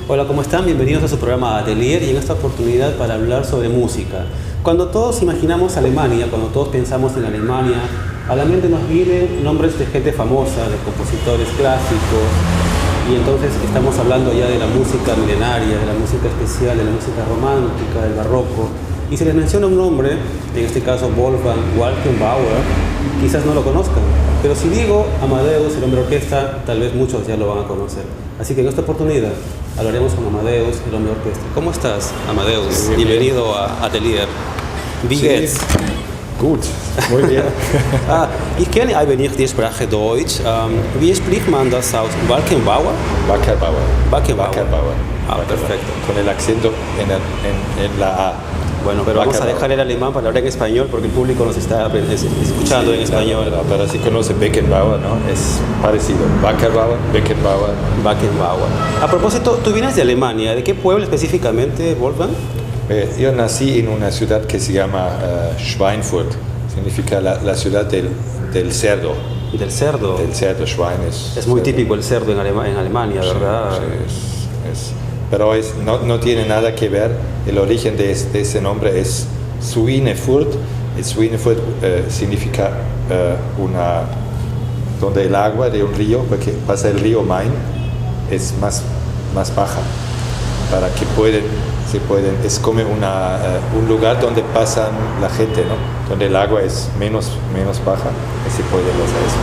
Hola, ¿cómo están? Bienvenidos a su programa Atelier y en esta oportunidad para hablar sobre música. Cuando todos imaginamos Alemania, cuando todos pensamos en Alemania, a la mente nos vienen nombres de gente famosa, de compositores clásicos, y entonces estamos hablando ya de la música milenaria, de la música especial, de la música romántica, del barroco, y se les menciona un nombre, en este caso Wolfgang Walkenbauer, quizás no lo conozcan, pero si digo Amadeus, el hombre orquesta, tal vez muchos ya lo van a conocer. Así que en esta oportunidad hablaremos con Amadeus, el hombre orquesta. ¿Cómo estás, Amadeus? Sí, bienvenido a Atelier. Wie geht's? Gut, muy bien. Ich kenne ein wenig die Sprache Deutsch. Wie spricht man das aus? Walkenbauer? Wackerbauer. Perfecto. Con el acento en la A. Bueno, pero vamos a dejar el alemán para hablar en español porque el público nos está escuchando en español. Pero si conoce Beckenbauer, ¿no? Es parecido. Wackerbauer, Beckenbauer. A propósito, tú vienes de Alemania. ¿De qué pueblo específicamente, Wolfgang? Yo nací en una ciudad que se llama Schweinfurt. Significa la ciudad del cerdo. Del cerdo. Del cerdo, Schwein es muy típico el cerdo en Alemania, ¿verdad? Sí, pero no tiene nada que ver. El origen de ese nombre es Schweinfurt. Schweinfurt significa donde el agua de un río, porque pasa el río Main, es más baja, para que es como un lugar donde pasan la gente, ¿no? Donde el agua es menos baja,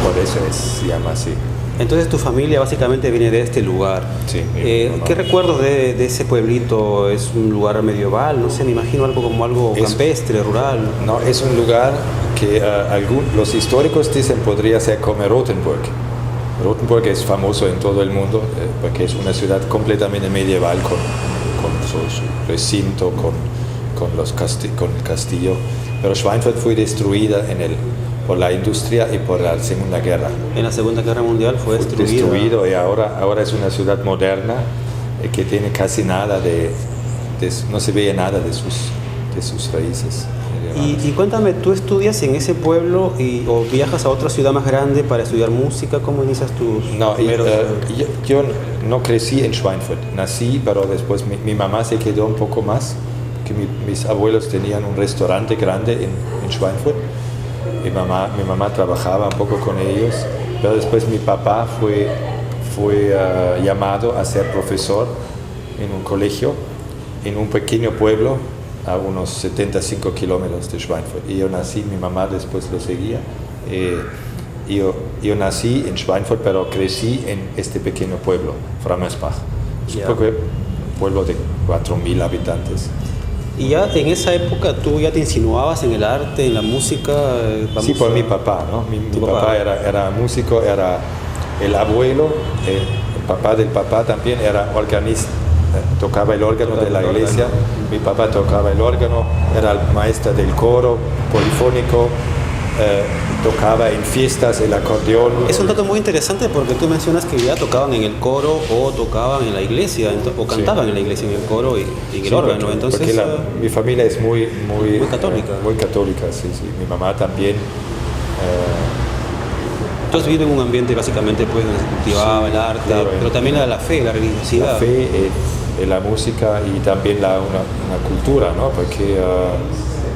por eso se llama así. Entonces tu familia básicamente viene de este lugar. Sí. ¿Qué recuerdos de ese pueblito? ¿Es un lugar medieval? No sé, me imagino algo campestre, rural. No, es un lugar que los históricos dicen podría ser como Rothenburg. Rothenburg es famoso en todo el mundo porque es una ciudad completamente medieval con su recinto, con el castillo. Pero Schweinfurt fue destruida por la industria y por la Segunda Guerra. En la Segunda Guerra Mundial fue destruido y ahora es una ciudad moderna que tiene casi nada no se ve nada de sus raíces. Y cuéntame, ¿tú estudias en ese pueblo o viajas a otra ciudad más grande para estudiar música? ¿Cómo inicias tus primeros...? Yo no crecí en Schweinfurt, nací, pero después mi mamá se quedó un poco más, que mis abuelos tenían un restaurante grande en Schweinfurt. Mi mamá trabajaba un poco con ellos, pero después mi papá fue llamado a ser profesor en un colegio, en un pequeño pueblo, a unos 75 kilómetros de Schweinfurt. Y yo nací, mi mamá después lo seguía. Yo nací en Schweinfurt, pero crecí en este pequeño pueblo, Frammersbach. Es un pueblo de 4.000 habitantes. ¿Y ya en esa época tú ya te insinuabas en el arte, en la música? Sí, por mi papá, ¿no? Mi papá era músico, era el abuelo, el papá del papá también era organista, tocaba el órgano de la iglesia. Mi papá tocaba el órgano, era el maestro del coro polifónico, tocaba en fiestas el acordeón. Es un dato muy interesante porque tú mencionas que ya tocaban en el coro o tocaban en la iglesia o cantaban en la iglesia, en el coro y en el órgano. Entonces, porque mi familia es muy católica. Muy católica, sí. Mi mamá también. Tú has vivido en un ambiente básicamente pues donde se cultivaba el arte, claro, pero también la fe, la religiosidad. La fe, la música y también una cultura, ¿no? Porque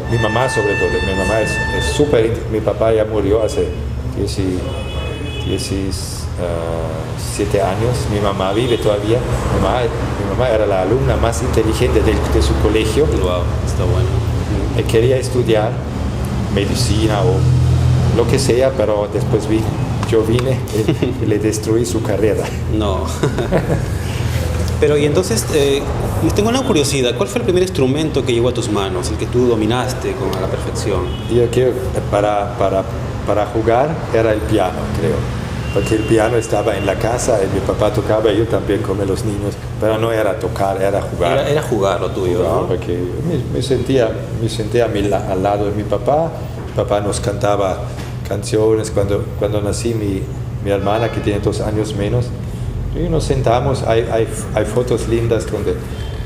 mi mamá sobre todo, mi mamá es súper, mi papá ya murió hace 17 años, mi mamá vive todavía, mi mamá era la alumna más inteligente de su colegio. Wow, está bueno. Quería estudiar medicina o lo que sea, pero después yo vine y le destruí su carrera. No. Pero y entonces, tengo una curiosidad, ¿cuál fue el primer instrumento que llegó a tus manos, el que tú dominaste a la perfección? Yo creo que para jugar era el piano, creo, porque el piano estaba en la casa y mi papá tocaba y yo también como los niños, pero no era tocar, era jugar. Era jugar lo tuyo, ¿no? Porque me sentía al lado de mi papá nos cantaba canciones, cuando nací mi hermana que tiene 2 años menos, y nos sentamos, hay fotos lindas donde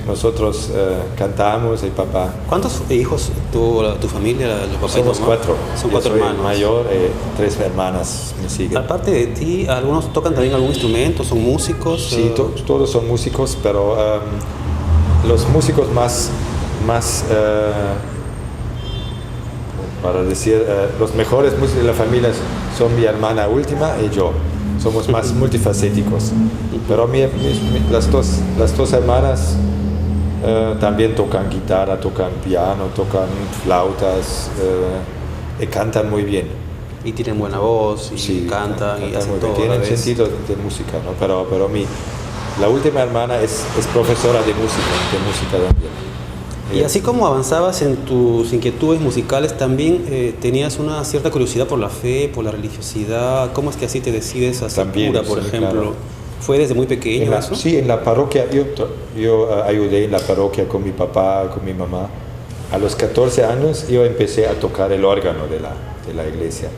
nosotros cantamos, el papá. ¿Cuántos hijos tuvo tu familia, los papás? Somos 4. Son 4 hermanos. Mayor, 3 hermanas me siguen. Aparte de ti, ¿algunos tocan también algún instrumento? ¿Son músicos? Sí, todos son músicos, pero los músicos más para decir, los mejores músicos de la familia son mi hermana última y yo. Somos más multifacéticos. Pero las dos hermanas también tocan guitarra, tocan piano, tocan flautas y cantan muy bien. Y tienen buena voz, y sí, cantan y hacen todo. Tienen sentido de música, ¿no? Pero la última hermana es profesora de música también. Y así como avanzabas en tus inquietudes musicales, también tenías una cierta curiosidad por la fe, por la religiosidad. ¿Cómo es que así te decides a ser cura, por ejemplo? Claro. ¿Fue desde muy pequeño eso? Sí, en la parroquia. Yo ayudé en la parroquia con mi papá, con mi mamá. A los 14 años yo empecé a tocar el órgano de la iglesia.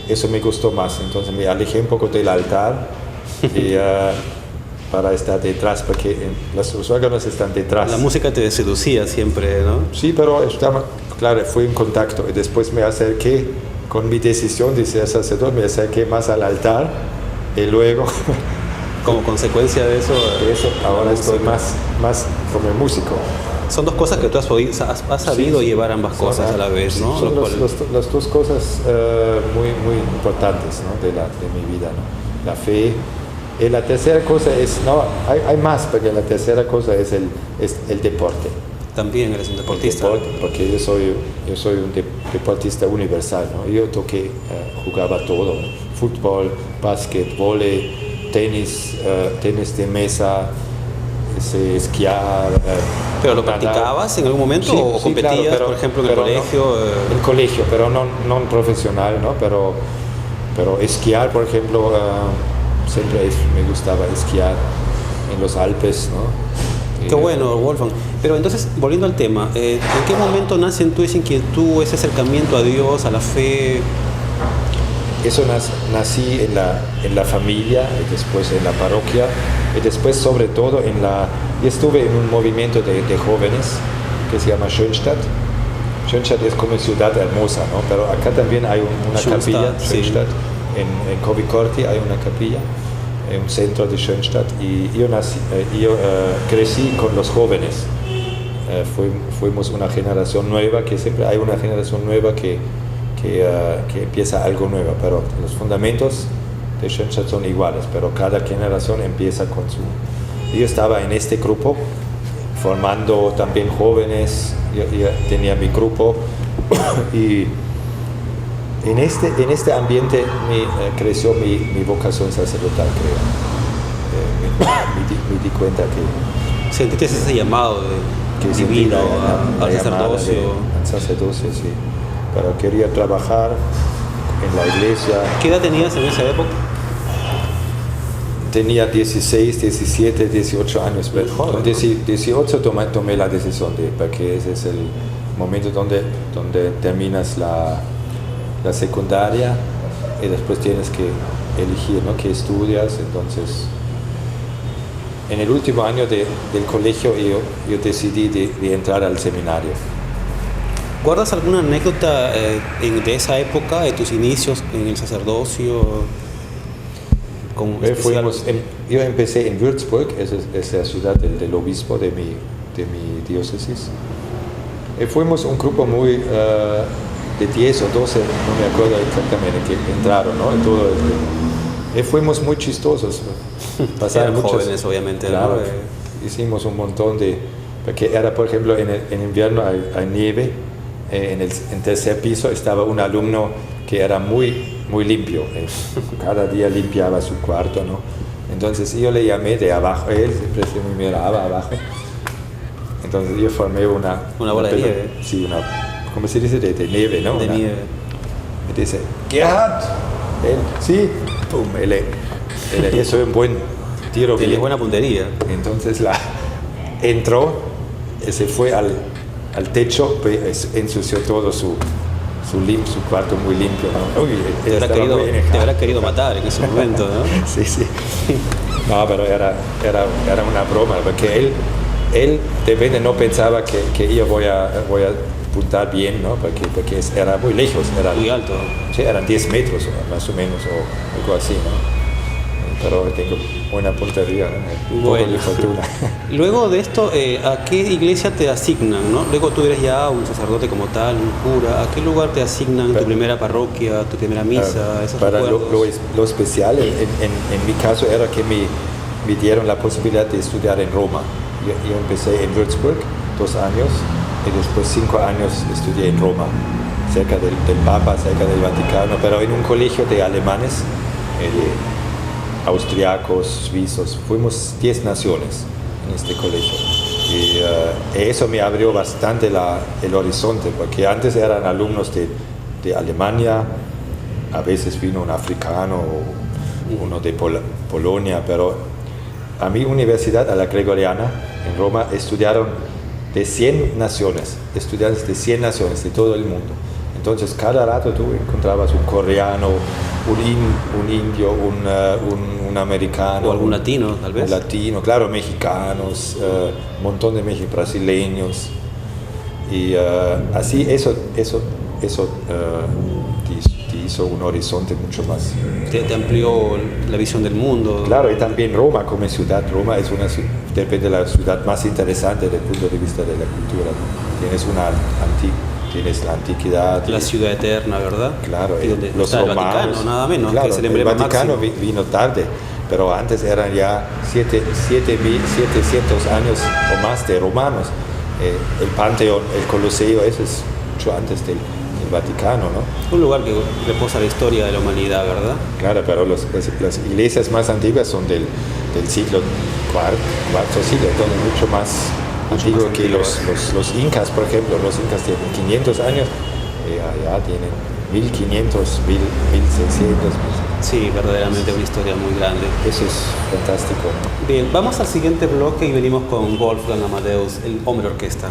Eso me gustó más. Entonces me alejé un poco del altar y... para estar detrás, porque los órganos están detrás. La música te seducía siempre, ¿no? Sí, pero claro, fue un contacto. Y después me acerqué, con mi decisión de ser sacerdote, me acerqué más al altar y luego... Como consecuencia de eso... ahora estoy más como músico. Son dos cosas que tú has sabido llevar ambas cosas a la vez, ¿no? Son las dos cosas muy importantes, ¿no? de mi vida, ¿no? La fe. Y la tercera cosa es, hay más, porque la tercera cosa es el deporte. También eres un deportista. Porque yo soy un deportista universal, ¿no? Yo jugaba todo, ¿no? Fútbol, básquet, vóley, tenis de mesa, esquiar. ¿Pero lo practicabas en algún momento o competías, claro, pero, por ejemplo, en el colegio? En el colegio, pero no profesional, ¿no? Pero esquiar, por ejemplo... siempre me gustaba esquiar en los Alpes, ¿no? Qué bueno, Wolfgang. Pero entonces, volviendo al tema, ¿en qué momento nace en tú esa inquietud, ese acercamiento a Dios, a la fe? Eso nací en la familia, y después en la parroquia, y después sobre todo yo estuve en un movimiento de jóvenes que se llama Schönstadt. Schönstadt es como ciudad hermosa, ¿no? Pero acá también hay una capilla, Schönstadt. Sí. En Covicorti hay una capilla, un centro de Schönstadt, y yo crecí con los jóvenes. Fuimos una generación nueva, que siempre hay una generación nueva que empieza algo nuevo, pero los fundamentos de Schönstadt son iguales, pero cada generación empieza con su... Yo estaba en este grupo, formando también jóvenes, yo tenía mi grupo, y en este ambiente creció mi vocación sacerdotal, creo. Me di cuenta que... ¿Sentiste ese llamado divino al sacerdocio? Al sacerdocio, sí. Pero quería trabajar en la iglesia. ¿Qué edad tenías en esa época? Tenía 16, 17, 18 años. Con 18 tomé la decisión, porque ese es el momento donde terminas la secundaria y después tienes que elegir, ¿no? qué estudias. Entonces, en el último año del colegio yo decidí de entrar al seminario. ¿Guardas alguna anécdota de esa época, de tus inicios en el sacerdocio? Yo empecé en Würzburg, es la ciudad del obispo de mi diócesis. Fuimos un grupo muy... de 10 o 12, no me acuerdo exactamente, que entraron, ¿no? Fuimos muy chistosos. Pasaron jóvenes, obviamente. Claro, ¿no? Hicimos un montón porque era, por ejemplo, en invierno hay nieve, en el tercer piso estaba un alumno que era muy, muy limpio. Cada día limpiaba su cuarto, ¿no? Entonces yo le llamé de abajo, él siempre se me miraba abajo. Entonces yo formé una bola de nieve. Sí, ¿cómo se dice? De nieve, ¿no? De nieve. Me dice, Gerhard. Él, sí. Pum, eso es un buen tiro. Tiene buena puntería. Entonces entró, se fue al techo, ensució todo su cuarto muy limpio, ¿no? Uy, te habrá querido matar en ese momento, ¿no? Sí. No, pero era una broma, porque él de repente no pensaba que yo voy a apuntar bien, ¿no? Porque era muy lejos. Era muy alto. Sí, eran 10 metros más o menos, o algo así, ¿no? Pero tengo buena puntería, ¿no? Un poco de fortuna. Luego de esto, ¿a qué iglesia te asignan, no? Luego tú eres ya un sacerdote como tal, un cura. ¿A qué lugar te asignan tu primera parroquia, tu primera misa? Para lo especial, en mi caso, era que me dieron la posibilidad de estudiar en Roma. Yo empecé en Würzburg 2 años y después 5 años estudié en Roma, cerca del Papa, cerca del Vaticano, pero en un colegio de alemanes, austriacos, suizos. Fuimos 10 naciones en este colegio. Y eso me abrió bastante el horizonte, porque antes eran alumnos de Alemania, a veces vino un africano o uno de Polonia, pero a mi universidad, a la Gregoriana, en Roma, estudiaron de 100 naciones, estudiantes de 100 naciones de todo el mundo. Entonces, cada rato tú encontrabas un coreano, un indio, un americano. O algún latino, tal vez. Un latino, claro, mexicanos, un montón de brasileños. Y así eso te hizo un horizonte mucho más. Te amplió la visión del mundo. Claro, y también Roma como ciudad. Roma es depende de la ciudad más interesante desde el punto de vista de la cultura. Tienes la antiquidad. La ciudad eterna, ¿verdad? Claro, los romanos. El Vaticano, nada menos, claro, que es el emblema Vaticano máximo. Vino tarde, pero antes eran ya 700 años o más de romanos. El Panteón, el Coliseo, eso es mucho antes del Vaticano, ¿no? Un lugar que reposa la historia de la humanidad, ¿verdad? Claro, pero las iglesias más antiguas son del siglo cuarto siglo, entonces mucho más antiguo que los incas, por ejemplo. Los incas tienen 500 años, allá tienen 1500, 1600. Sí, verdaderamente una historia muy grande. Eso es fantástico, ¿no? Bien, vamos al siguiente bloque y venimos con Wolfgang Amadeus, el hombre orquesta.